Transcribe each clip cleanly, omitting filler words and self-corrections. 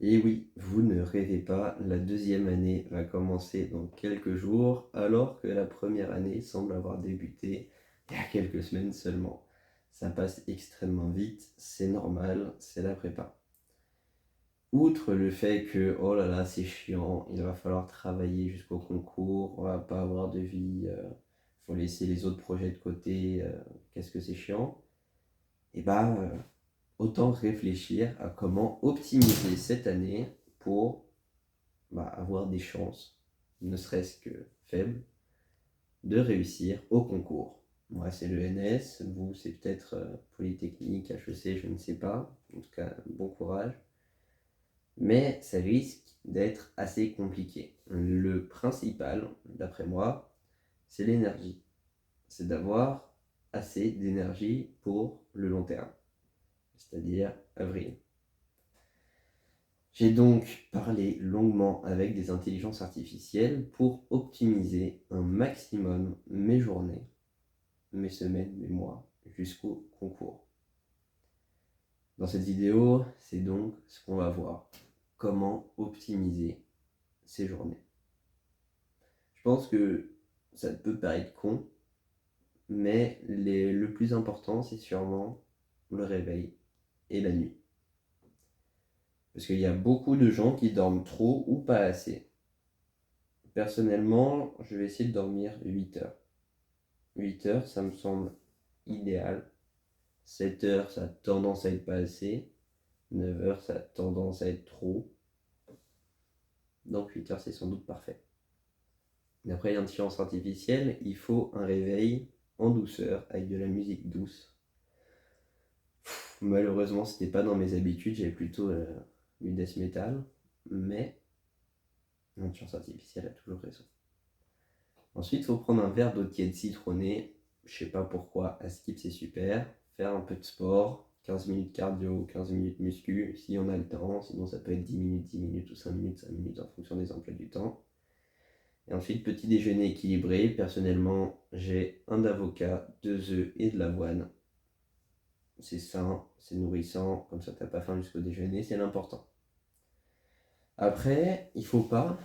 Et oui, vous ne rêvez pas, la deuxième année va commencer dans quelques jours, alors que la première année semble avoir débuté il y a quelques semaines seulement. Ça passe extrêmement vite, c'est normal, c'est la prépa. Outre le fait que, oh là là, c'est chiant, il va falloir travailler jusqu'au concours, on va pas avoir de vie, faut laisser les autres projets de côté, qu'est-ce que c'est chiant, et bah, autant réfléchir à comment optimiser cette année pour avoir des chances, ne serait-ce que faibles, de réussir au concours. Moi, c'est le NS, vous, c'est peut-être Polytechnique, HEC, je ne sais pas. En tout cas, bon courage. Mais ça risque d'être assez compliqué. Le principal, d'après moi, c'est l'énergie. C'est d'avoir assez d'énergie pour le long terme, c'est-à-dire avril. J'ai donc parlé longuement avec des intelligences artificielles pour optimiser un maximum mes journées, mes semaines, mes mois, jusqu'au concours. Dans cette vidéo, c'est donc ce qu'on va voir. Comment optimiser ces journées. Je pense que ça peut paraître con, mais le plus important, c'est sûrement le réveil et la nuit. Parce qu'il y a beaucoup de gens qui dorment trop ou pas assez. Personnellement, je vais essayer de dormir 8 heures. 8 heures, ça me semble idéal. 7 heures, ça a tendance à être pas assez. 9 heures, ça a tendance à être trop. Donc 8 heures, c'est sans doute parfait. D'après l'intelligence artificielle, il faut un réveil en douceur, avec de la musique douce. Malheureusement, c'était pas dans mes habitudes, j'avais plutôt du death metal. Mais l'intelligence artificielle a toujours raison. Ensuite, il faut prendre un verre d'eau tiède citronnée. Je sais pas pourquoi, à skip c'est super. Faire un peu de sport, 15 minutes cardio, 15 minutes muscu, si on a le temps. Sinon, ça peut être 10 minutes ou 5 minutes, 5 minutes en fonction des emplois du temps. Et ensuite, petit déjeuner équilibré. Personnellement, j'ai un avocat, 2 œufs et de l'avoine. C'est sain, c'est nourrissant, comme ça t'as pas faim jusqu'au déjeuner, c'est l'important. Après, il faut pas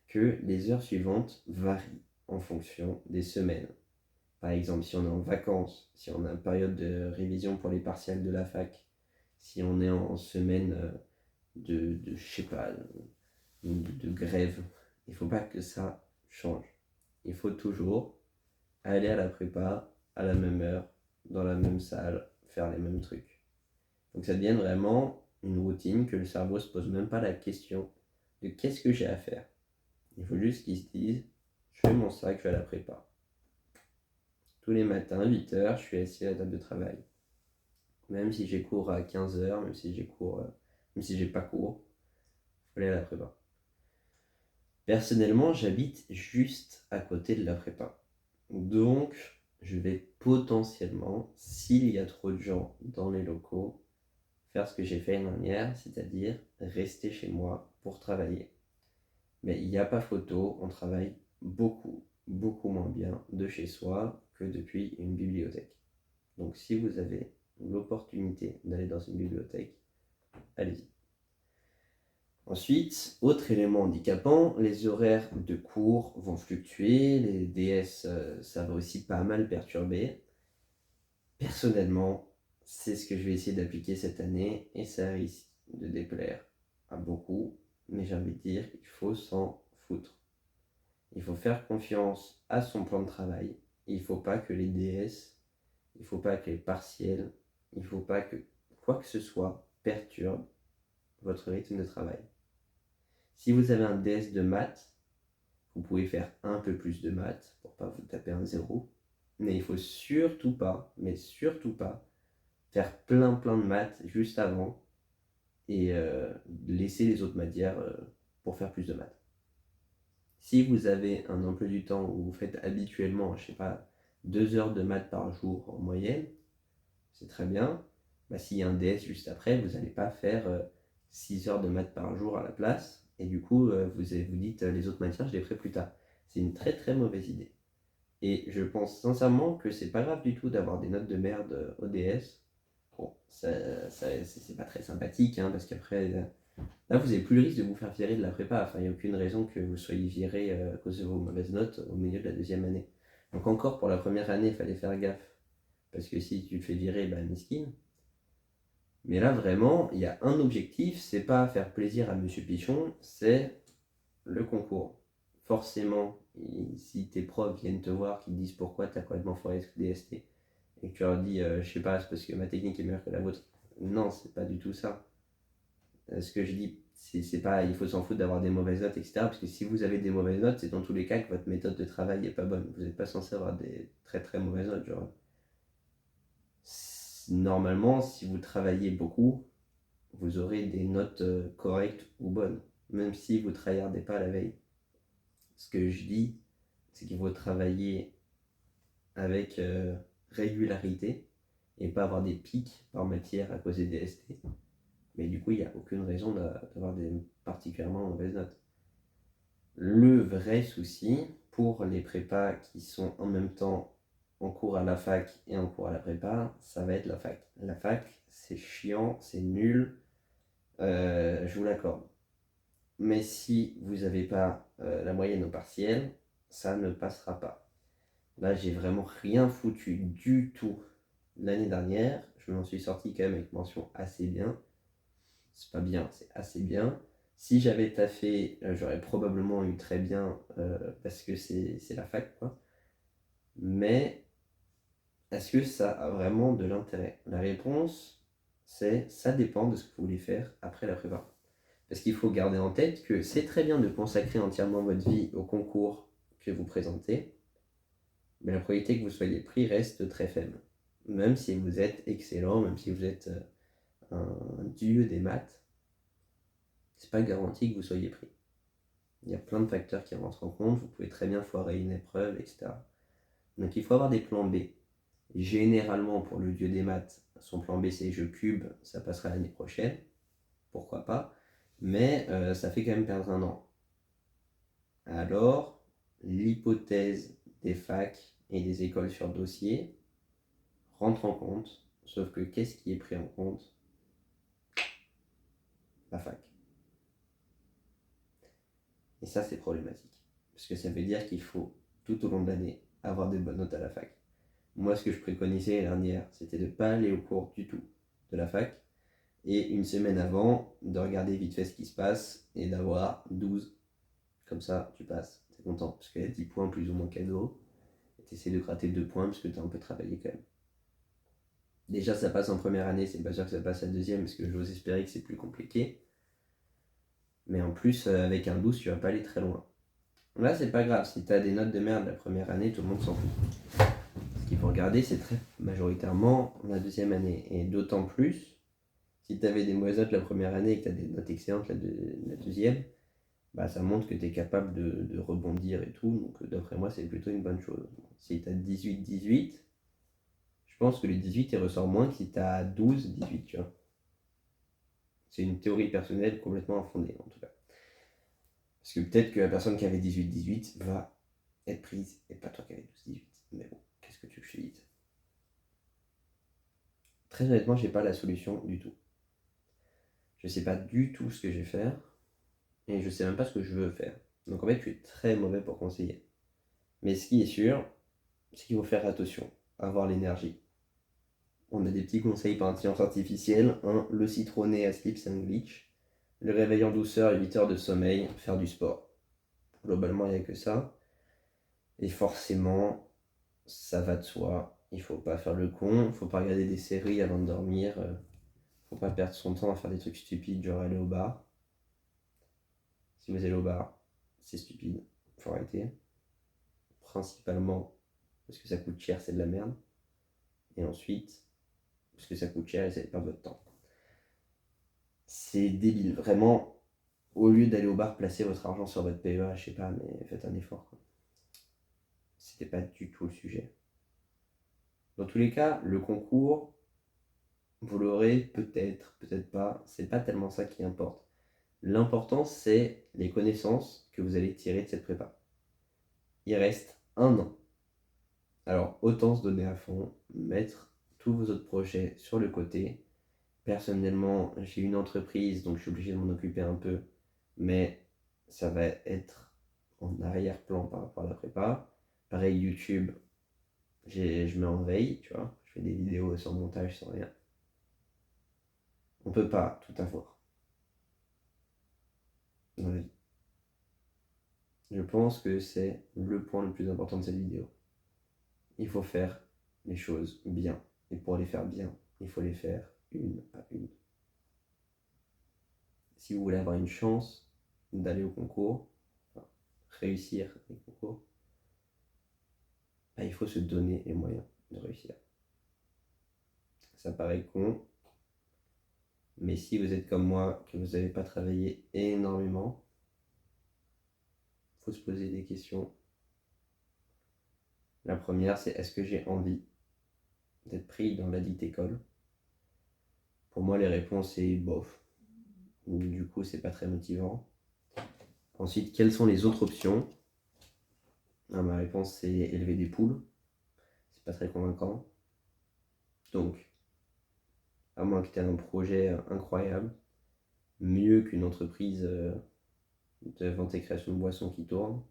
que les heures suivantes varient en fonction des semaines. Par exemple, si on est en vacances, si on est en période de révision pour les partiels de la fac, si on est en semaine je sais pas, de grève, il ne faut pas que ça change. Il faut toujours aller à la prépa à la même heure, dans la même salle, faire les mêmes trucs. Donc ça devient vraiment une routine que le cerveau ne se pose même pas la question de qu'est-ce que j'ai à faire. Il faut juste qu'il se dise, je fais mon sac, je vais à la prépa. Tous les matins, 8 heures, je suis assis à la table de travail. Même si j'ai cours à 15 heures, même si j'ai pas cours, il faut aller à la prépa. Personnellement, j'habite juste à côté de la prépa. Donc, je vais potentiellement, s'il y a trop de gens dans les locaux, faire ce que j'ai fait l'année dernière, c'est-à-dire rester chez moi pour travailler. Mais il n'y a pas photo, on travaille beaucoup, beaucoup moins bien de chez soi que depuis une bibliothèque. Donc si vous avez l'opportunité d'aller dans une bibliothèque, allez-y. Ensuite, autre élément handicapant, les horaires de cours vont fluctuer, les DS, ça va aussi pas mal perturber. Personnellement, c'est ce que je vais essayer d'appliquer cette année et ça risque de déplaire à beaucoup, mais j'ai envie de dire qu'il faut s'en foutre. Il faut faire confiance à son plan de travail. Il ne faut pas que les DS, il ne faut pas que les partiels, il ne faut pas que quoi que ce soit perturbe votre rythme de travail. Si vous avez un DS de maths, vous pouvez faire un peu plus de maths pour ne pas vous taper un zéro. Mais il ne faut surtout pas, mais surtout pas, faire plein de maths juste avant et laisser les autres matières pour faire plus de maths. Si vous avez un emploi du temps où vous faites habituellement, je sais pas, 2 heures de maths par jour en moyenne, c'est très bien. S'il y a un DS juste après, vous n'allez pas faire 6 heures de maths par jour à la place. Et du coup, vous dites les autres matières, je les ferai plus tard. C'est une très très mauvaise idée. Et je pense sincèrement que c'est pas grave du tout d'avoir des notes de merde au DS. Bon, c'est pas très sympathique, hein, parce qu'après, Là, vous n'avez plus le risque de vous faire virer de la prépa. Enfin, il n'y a aucune raison que vous soyez viré à cause de vos mauvaises notes au milieu de la deuxième année. Donc encore pour la première année, il fallait faire gaffe. Parce que si tu te fais virer, bah miskin. Mais là, vraiment, il y a un objectif, c'est pas faire plaisir à Monsieur Pichon, c'est le concours. Forcément, si tes profs viennent te voir, qu'ils te disent pourquoi tu as complètement foiré ce DST, et que tu leur dis, je sais pas, c'est parce que ma technique est meilleure que la vôtre. Non, c'est pas du tout ça. Ce que je dis, c'est pas, il faut s'en foutre d'avoir des mauvaises notes, etc. Parce que si vous avez des mauvaises notes, c'est dans tous les cas que votre méthode de travail est pas bonne. Vous n'êtes pas censé avoir des très très mauvaises notes. Genre, normalement, si vous travaillez beaucoup, vous aurez des notes correctes ou bonnes, même si vous ne tryhardez pas la veille. Ce que je dis, c'est qu'il faut travailler avec régularité et pas avoir des pics par matière à cause des DST. Mais du coup, il n'y a aucune raison d'avoir des particulièrement mauvaises notes. Le vrai souci pour les prépas qui sont en même temps en cours à la fac et en cours à la prépa, ça va être la fac. La fac, c'est chiant, c'est nul, je vous l'accorde. Mais si vous n'avez pas la moyenne au partiel, ça ne passera pas. Là, j'ai vraiment rien foutu du tout l'année dernière. Je m'en suis sorti quand même avec mention assez bien. C'est pas bien, c'est assez bien. Si j'avais taffé, j'aurais probablement eu très bien parce que c'est la fac, quoi. Mais est-ce que ça a vraiment de l'intérêt? La réponse, c'est ça dépend de ce que vous voulez faire après la prépa. Parce qu'il faut garder en tête que c'est très bien de consacrer entièrement votre vie au concours que vous présentez, mais la probabilité que vous soyez pris reste très faible. Même si vous êtes excellent, même si vous êtes un dieu des maths, c'est pas garanti que vous soyez pris. Il y a plein de facteurs qui rentrent en compte, vous pouvez très bien foirer une épreuve, etc. Donc il faut avoir des plans B. Généralement, pour le dieu des maths, son plan B c'est je cube, ça passera l'année prochaine, pourquoi pas, mais ça fait quand même perdre un an. Alors, l'hypothèse des facs et des écoles sur dossier rentre en compte, sauf que qu'est-ce qui est pris en compte? La fac. Et ça, c'est problématique. Parce que ça veut dire qu'il faut, tout au long de l'année, avoir des bonnes notes à la fac. Moi, ce que je préconisais l'année dernière, c'était de ne pas aller au cours du tout de la fac, et une semaine avant, de regarder vite fait ce qui se passe, et d'avoir 12. Comme ça, tu passes, t'es content, parce qu'il y a 10 points plus ou moins cadeau, et tu essaies de gratter 2 points, parce que tu as un peu travaillé quand même. Déjà, ça passe en première année, c'est pas sûr que ça passe en deuxième, parce que j'ose espérer que c'est plus compliqué. Mais en plus, avec un 12, tu vas pas aller très loin. Là, c'est pas grave, si t'as des notes de merde la première année, tout le monde s'en fout. Ce qu'il faut regarder, c'est très majoritairement la deuxième année. Et d'autant plus, si t'avais des mauvaises notes la première année et que t'as des notes excellentes la deuxième, bah ça montre que t'es capable de rebondir et tout. Donc d'après moi, c'est plutôt une bonne chose. Si t'as 18-18, je pense que le 18, il ressort moins que si t'as 12-18, tu vois. C'est une théorie personnelle complètement infondée, en tout cas. Parce que peut-être que la personne qui avait 18-18 va être prise et pas toi qui avais 12-18. Mais bon, qu'est-ce que tu veux que je te dise? Très honnêtement, j'ai pas la solution du tout. Je sais pas du tout ce que je vais faire et je sais même pas ce que je veux faire. Donc en fait, je suis très mauvais pour conseiller. Mais ce qui est sûr, c'est qu'il faut faire attention, avoir l'énergie. On a des petits conseils par intelligence artificielle. Le citronné à sleep, c'est un glitch. Le réveil en douceur et 8 heures de sommeil, faire du sport. Globalement, il n'y a que ça. Et forcément, ça va de soi. Il faut pas faire le con, il faut pas regarder des séries avant de dormir. Faut pas perdre son temps à faire des trucs stupides, genre aller au bar. Si vous allez au bar, c'est stupide, faut arrêter. Principalement parce que ça coûte cher, c'est de la merde. Et ensuite, parce que ça coûte cher et ça perd votre temps. C'est débile, vraiment. Au lieu d'aller au bar, placez votre argent sur votre PEA, je sais pas, mais faites un effort, quoi. C'était pas du tout le sujet. Dans tous les cas, le concours, vous l'aurez peut-être, peut-être pas. C'est pas tellement ça qui importe. L'important, c'est les connaissances que vous allez tirer de cette prépa. Il reste un an. Alors, autant se donner à fond, mettre tous vos autres projets sur le côté, personnellement, j'ai une entreprise, donc je suis obligé de m'en occuper un peu, mais ça va être en arrière-plan par rapport à la prépa. Pareil, YouTube, je mets en veille, tu vois, je fais des vidéos sans montage, sans rien. On peut pas tout avoir dans la vie. Je pense que c'est le point le plus important de cette vidéo. Il faut faire les choses bien. Et pour les faire bien, il faut les faire une à une. Si vous voulez avoir une chance d'aller au concours, enfin, réussir les concours, bah, il faut se donner les moyens de réussir. Ça paraît con, mais si vous êtes comme moi, que vous n'avez pas travaillé énormément, il faut se poser des questions. La première, c'est est-ce que j'ai envie d'être pris dans la dite école? Pour moi, les réponses, c'est bof. Du coup, c'est pas très motivant. Ensuite, quelles sont les autres options? Ma réponse, c'est élever des poules. C'est pas très convaincant. Donc, à moins que tu aies un projet incroyable, mieux qu'une entreprise de vente et création de boissons qui tourne.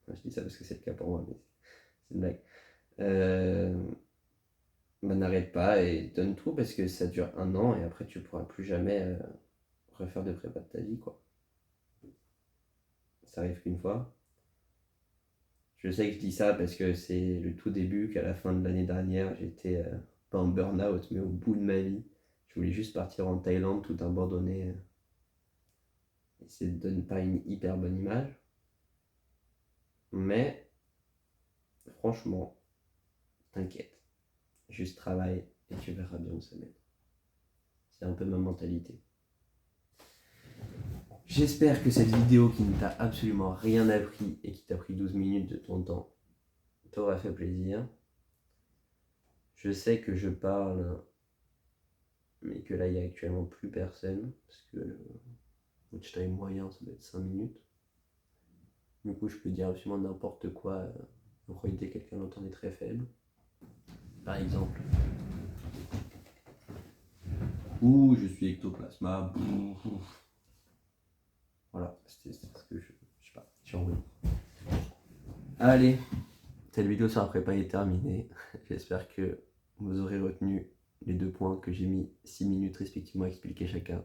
Je dis ça parce que c'est le cas pour moi, mais c'est une blague. N'arrête pas et donne tout parce que ça dure 1 an et après tu pourras plus jamais refaire de prépa de ta vie, quoi. Ça arrive qu'une fois. Je sais que je dis ça parce que c'est le tout début, qu'à la fin de l'année dernière, j'étais pas en burn-out, mais au bout de ma vie. Je voulais juste partir en Thaïlande, tout abandonner. Et ça ne donne pas une hyper bonne image. Mais franchement, t'inquiète. Juste travaille et tu verras bien où ça mène. C'est un peu ma mentalité. J'espère que cette vidéo qui ne t'a absolument rien appris et qui t'a pris 12 minutes de ton temps t'aura fait plaisir. Je sais que je parle, mais que là il n'y a actuellement plus personne, parce que le watch time moyen ça doit être 5 minutes. Du coup je peux dire absolument n'importe quoi, en réalité quelqu'un d'entendre est très faible. Par exemple. Ouh, je suis ectoplasma. Voilà, c'était parce que je sais pas, j'ai envie. Allez, cette vidéo sur la prépa est terminée. J'espère que vous aurez retenu les 2 points que j'ai mis 6 minutes respectivement à expliquer chacun.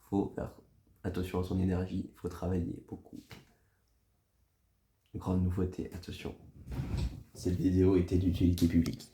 Faut faire attention à son énergie, il faut travailler beaucoup. Grande nouveauté, attention. Cette vidéo était d'utilité publique.